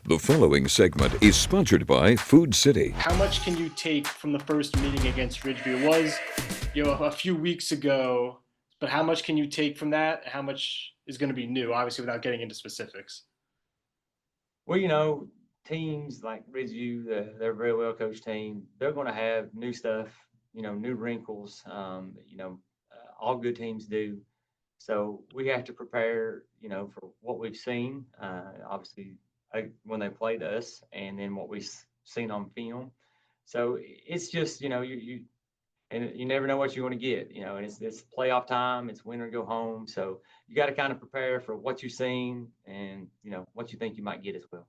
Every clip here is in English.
The following segment is sponsored by Food City. How much can you take from the first meeting against Ridgeview? It was, a few weeks ago, but how much can you take from that? How much is going to be new? Obviously, without getting into specifics. Well, teams like Ridgeview, they're a very well coached team. They're going to have new stuff, new wrinkles. All good teams do. So we have to prepare, for what we've seen. Obviously, when they played us, and then what we've seen on film. So it's just, and you never know what you're going to get, and it's playoff time. It's win or go home. So you got to kind of prepare for what you've seen and, what you think you might get as well.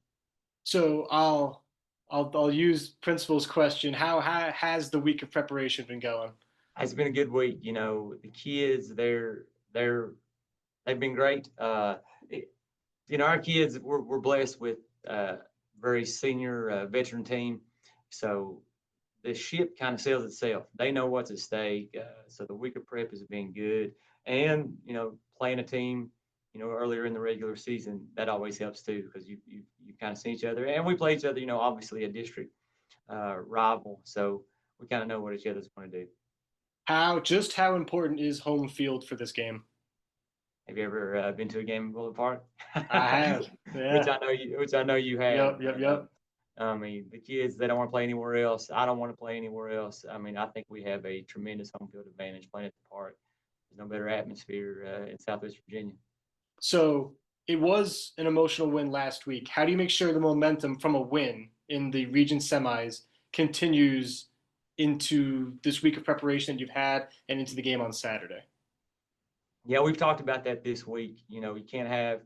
So I'll use Principal's question. How has the week of preparation been going? It's been a good week. The kids, they've been great. Our kids, we're blessed with very senior veteran team. So the ship kind of sails itself. They know what's at stake. So the week of prep has been good. And, playing a team, earlier in the regular season, that always helps too, because you kind of see each other. And we play each other, obviously a district rival. So we kind of know what each other's going to do. How important is home field for this game? Have you ever been to a game in Bullet Park? I have, yeah. Which I know you have. Yep. I mean, the kids, they don't want to play anywhere else. I don't want to play anywhere else. I mean, I think we have a tremendous home field advantage playing at the park. There's no better atmosphere in Southwest Virginia. So it was an emotional win last week. How do you make sure the momentum from a win in the region semis continues into this week of preparation that you've had and into the game on Saturday? Yeah, we've talked about that this week. You can't have,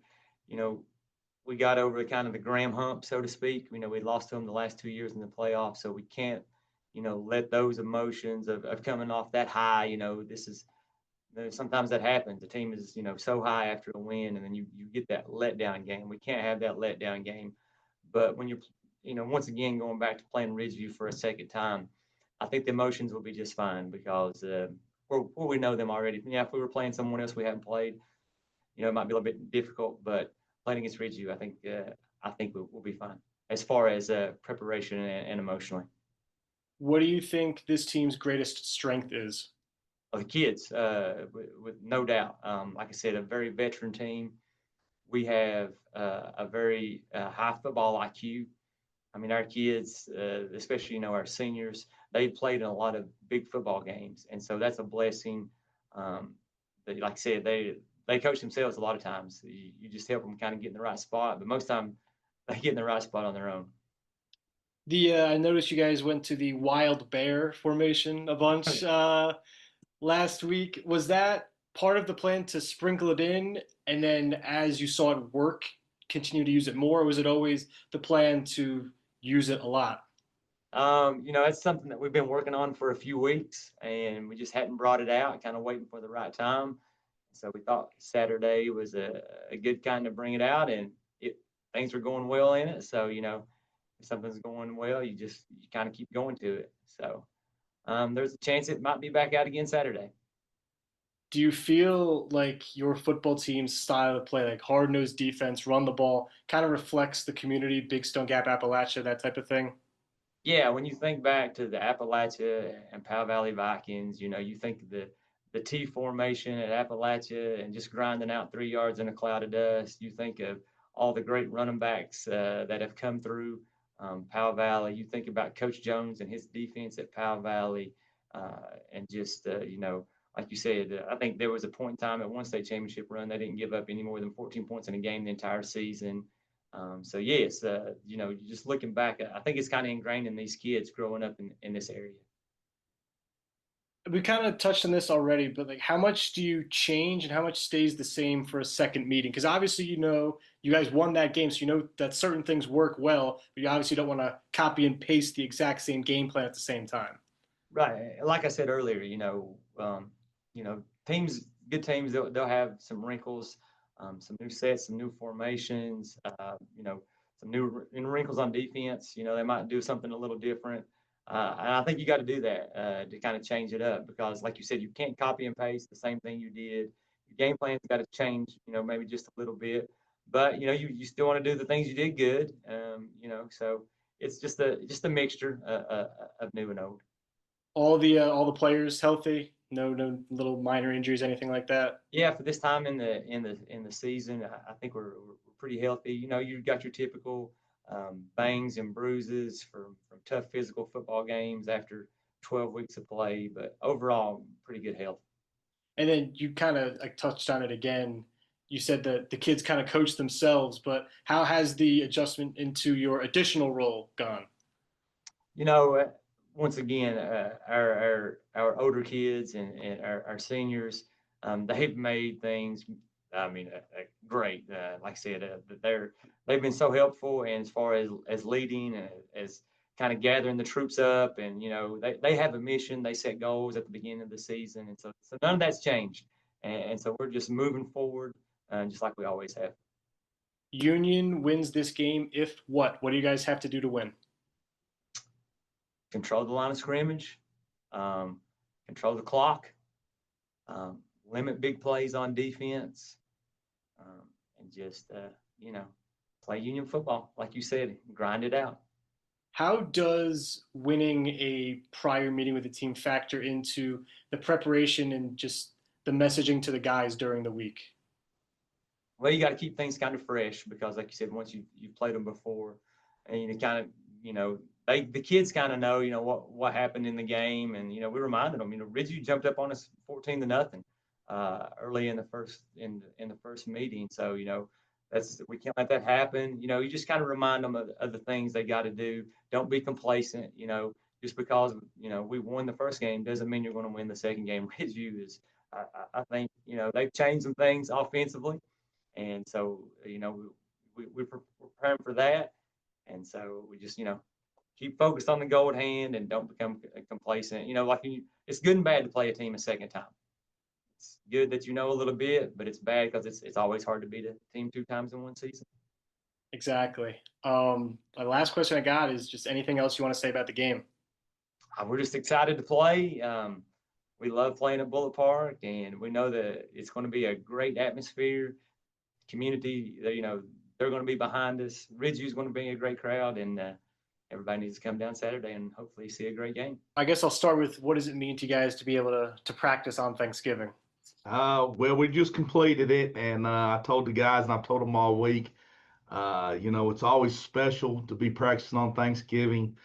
we got over kind of the Graham hump, so to speak. We lost to them the last 2 years in the playoffs, so we can't, let those emotions of coming off that high. Sometimes that happens. The team is, so high after a win, and then you get that letdown game. We can't have that letdown game. But when you're, once again going back to playing Ridgeview for a second time, I think the emotions will be just fine because we know them already. Yeah, if we were playing someone else we haven't played, it might be a little bit difficult. But playing against Ridgeview, I think we'll be fine as far as preparation and emotionally. What do you think this team's greatest strength is? The kids, with no doubt. Like I said, a very veteran team. We have a very high football IQ. I mean, our kids, especially, our seniors, they played in a lot of big football games. And so that's a blessing. Like I said, they coach themselves a lot of times. You just help them kind of get in the right spot. But most time, they get in the right spot on their own. I noticed you guys went to the Wild Bear formation a bunch last week. Was that part of the plan to sprinkle it in, and then as you saw it work, continue to use it more? Or was it always the plan to use it a lot? It's something that we've been working on for a few weeks, and we just hadn't brought it out, kind of waiting for the right time. So we thought Saturday was a good kind to bring it out, and things were going well in it. So, if something's going well, you kind of keep going to it. So there's a chance it might be back out again Saturday. Do you feel like your football team's style of play, like hard-nosed defense, run the ball, kind of reflects the community, Big Stone Gap, Appalachia, that type of thing? Yeah, when you think back to the Appalachia and Powell Valley Vikings, you think of the T formation at Appalachia and just grinding out 3 yards in a cloud of dust. You think of all the great running backs that have come through Powell Valley. You think about Coach Jones and his defense at Powell Valley, and just like you said, I think there was a point in time at one state championship run they didn't give up any more than 14 points in a game the entire season. So yes, just looking back, I think it's kind of ingrained in these kids growing up in this area. We kind of touched on this already, but like, how much do you change and how much stays the same for a second meeting? Because obviously, you guys won that game, so you know that certain things work well, but you obviously don't want to copy and paste the exact same game plan at the same time. Right, like I said earlier, teams, good teams, they'll have some wrinkles, some new sets, some new formations, some new wrinkles on defense. They might do something a little different. And I think you got to do that to kind of change it up because, like you said, you can't copy and paste the same thing you did. Your game plan's got to change, maybe just a little bit. but you still want to do the things you did good. So it's just a mixture of new and old. All the players healthy? No little minor injuries, anything like that? Yeah, for this time in the season, I think we're pretty healthy. You've got your typical bangs and bruises from tough physical football games after 12 weeks of play, but overall, pretty good health. And then you kind of like touched on it again. You said that the kids kind of coach themselves, but how has the adjustment into your additional role gone? You know, uh, Once again, our older kids and our seniors, they've made things. I mean, great. Like I said, they've been so helpful, and as far as leading, as kind of gathering the troops up, and they have a mission. They set goals at the beginning of the season, and so none of that's changed, and so we're just moving forward, just like we always have. Union wins this game if what? What do you guys have to do to win? Control the line of scrimmage, um, control the clock, um, limit big plays on defense, um, and just play Union football, like you said, grind it out. How does winning a prior meeting with the team factor into the preparation and just the messaging to the guys during the week? Well, you got to keep things kind of fresh because, like you said, once you've played them before, and you know the kids kind of know what happened in the game, and we reminded them. Ridgeview jumped up on us 14-0 early in the first meeting, so we can't let that happen. You just kind of remind them of the things they got to do. Don't be complacent. Just because we won the first game doesn't mean you're going to win the second game. Ridgeview is, I think they've changed some things offensively, and so we're preparing for that, and so we just keep focused on the goal at hand and don't become complacent. It's good and bad to play a team a second time. It's good that you know a little bit, but it's bad because it's always hard to beat a team two times in one season. Exactly. My last question I got is just anything else you want to say about the game? We're just excited to play. We love playing at Bullet Park, and we know that it's going to be a great atmosphere. Community, they're going to be behind us. Ridgeview's going to be a great crowd, and everybody needs to come down Saturday and hopefully see a great game. I guess I'll start with what does it mean to you guys to be able to practice on Thanksgiving? Well, we just completed it, and I told the guys, and I've told them all week. It's always special to be practicing on Thanksgiving.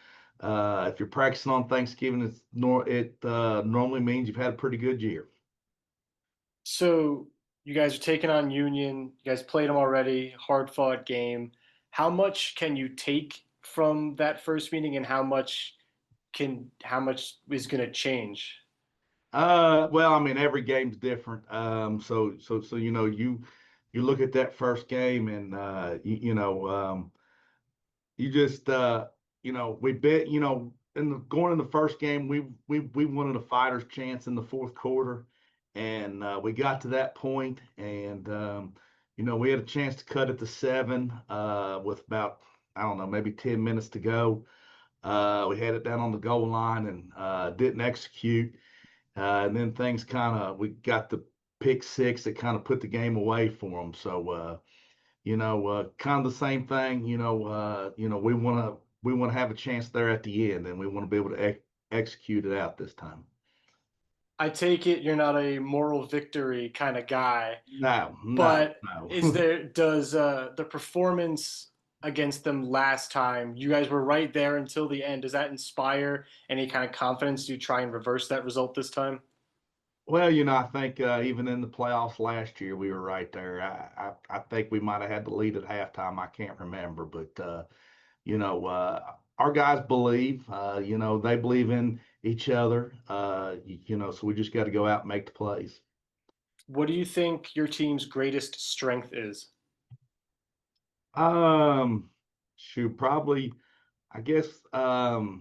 If you're practicing on Thanksgiving, it normally means you've had a pretty good year. So you guys are taking on Union. You guys played them already. Hard fought game. How much can you take from that first meeting, and how much is going to change? Well, I mean, every game's different. So you look at that first game, and you just we bet going in the first game we wanted a fighter's chance in the fourth quarter, and we got to that point, and we had a chance to cut it to 7 with about, I don't know, maybe 10 minutes to go. We had it down on the goal line and didn't execute. And then we got the pick six that kind of put the game away for them. So, kind of the same thing. We want to have a chance there at the end, and we want to be able to execute it out this time. I take it you're not a moral victory kind of guy, No, but no. does the performance against them last time, you guys were right there until the end, does that inspire any kind of confidence to try and reverse that result this time? Well, I think even in the playoffs last year, we were right there. I think we might have had the lead at halftime. I can't remember, but our guys believe. They believe in each other. So we just got to go out and make the plays. What do you think your team's greatest strength is? Shoot, probably. I guess they're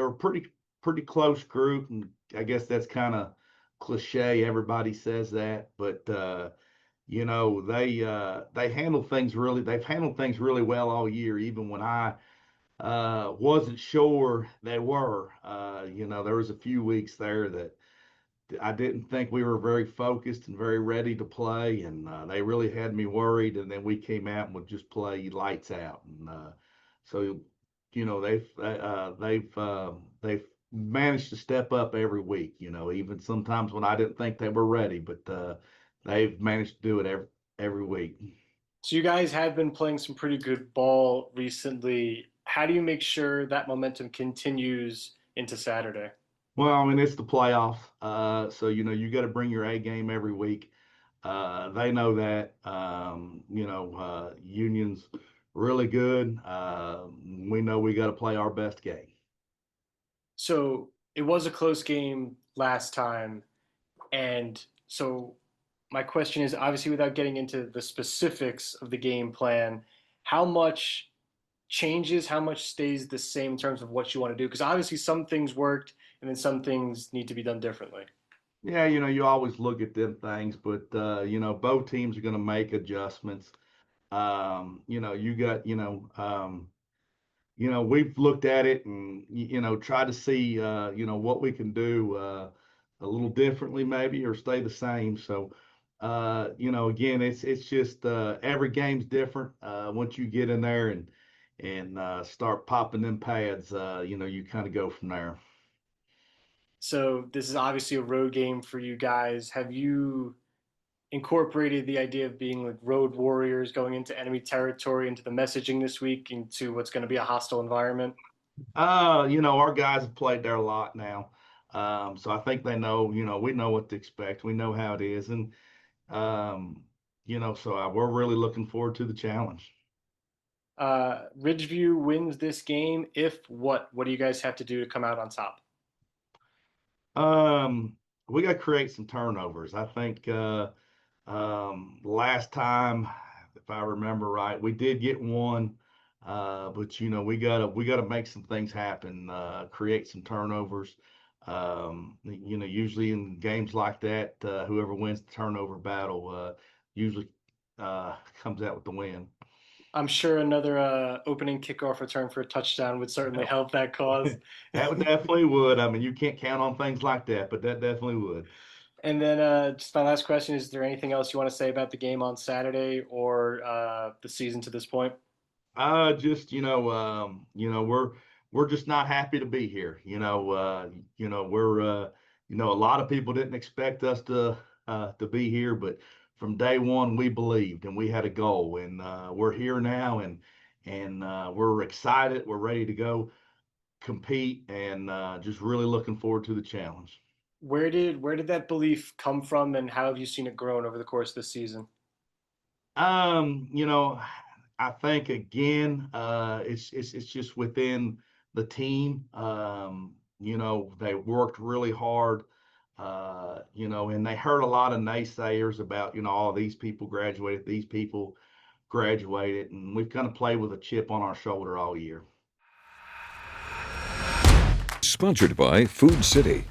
a pretty close group, and I guess that's kind of cliche. Everybody says that, but they handle things really. They've handled things really well all year, even when I wasn't sure they were. There was a few weeks there that I didn't think we were very focused and very ready to play, and they really had me worried. And then we came out and would just play lights out. And so, they've managed to step up every week. Even sometimes when I didn't think they were ready, but they've managed to do it every week. So you guys have been playing some pretty good ball recently. How do you make sure that momentum continues into Saturday? Well, I mean, it's the playoffs. So, you got to bring your A game every week. They know that. Union's really good. We know we got to play our best game. So it was a close game last time, and so my question is obviously without getting into the specifics of the game plan, how much changes, how much stays the same in terms of what you want to do? Because obviously some things worked and then some things need to be done differently. Yeah, you always look at them things, but both teams are going to make adjustments. You got, we've looked at it and try to see what we can do a little differently maybe or stay the same. So again, it's just every game's different. Once you get in there and start popping them pads, you kind of go from there. So this is obviously a road game for you guys. Have you incorporated the idea of being like road warriors going into enemy territory into the messaging this week into what's going to be a hostile environment? Our guys have played there a lot now. So I think they know, we know what to expect. We know how it is. And, we're really looking forward to the challenge. Ridgeview wins this game. If what? What do you guys have to do to come out on top? Um, we got to create some turnovers. I think last time, if I remember right, we did get one, but we gotta make some things happen. Create some turnovers. Usually in games like that, whoever wins the turnover battle usually comes out with the win. I'm sure another opening kickoff return for a touchdown would certainly help that cause. That would definitely would. I mean, you can't count on things like that, but that definitely would. And then just my last question, is there anything else you want to say about the game on Saturday or the season to this point? Just we're just not happy to be here. We're a lot of people didn't expect us to be here, but from day one we believed and we had a goal, and we're here now, and we're excited. We're ready to go compete, and just really looking forward to the challenge. Where did that belief come from, and how have you seen it grown over the course of the season? Um, you know, I think again, it's just within the team. They worked really hard. And they heard a lot of naysayers about, all these people graduated, these people graduated, and we've kind of played with a chip on our shoulder all year. Sponsored by Food City.